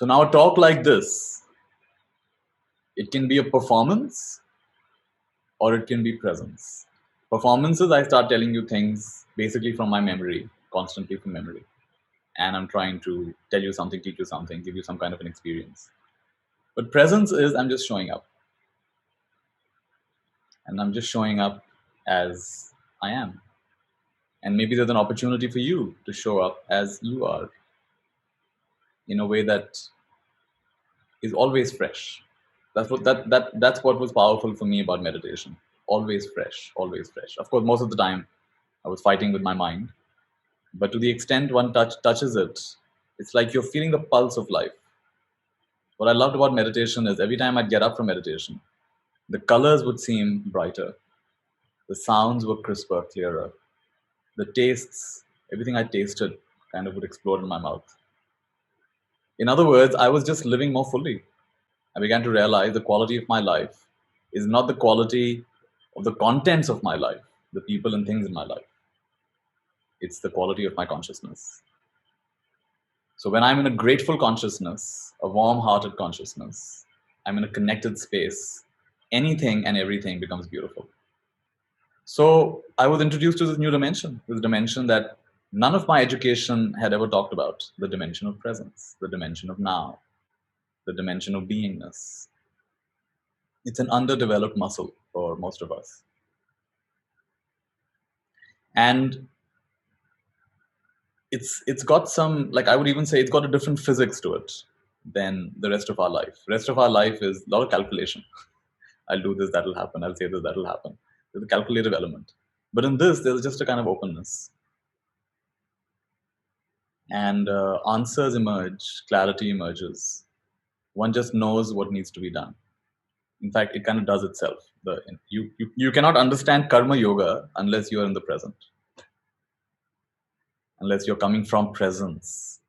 So now a talk like this, it can be a performance or it can be presence. Performances, I start telling you things basically from my memory, constantly from memory. And I'm trying to tell you something, teach you something, give you some kind of an experience. But presence is I'm just showing up. And I'm just showing up as I am. And maybe there's an opportunity for you to show up as you are in a way that is always fresh. That's what was powerful for me about meditation. Always fresh, always fresh. Of course, most of the time I was fighting with my mind, but to the extent one touches it, it's like you're feeling the pulse of life. What I loved about meditation is every time I'd get up from meditation, the colors would seem brighter, the sounds were crisper, clearer, the tastes, everything I tasted kind of would explode in my mouth. In other words, I was just living more fully. I began to realize the quality of my life is not the quality of the contents of my life, the people and things in my life. It's the quality of my consciousness. So when I'm in a grateful consciousness, a warm-hearted consciousness, I'm in a connected space, anything and everything becomes beautiful. So I was introduced to this new dimension, this dimension that none of my education had ever talked about, the dimension of presence, the dimension of now, the dimension of beingness. It's an underdeveloped muscle for most of us. And it's got some, like I would even say it's got a different physics to it than the rest of our life. Rest of our life is a lot of calculation. I'll do this, that'll happen. I'll say this, that'll happen. There's a calculative element. But in this, there's just a kind of openness. And answers emerge, clarity emerges. One just knows what needs to be done. In fact, it kind of does itself. You cannot understand karma yoga unless you are in the present, unless you're coming from presence.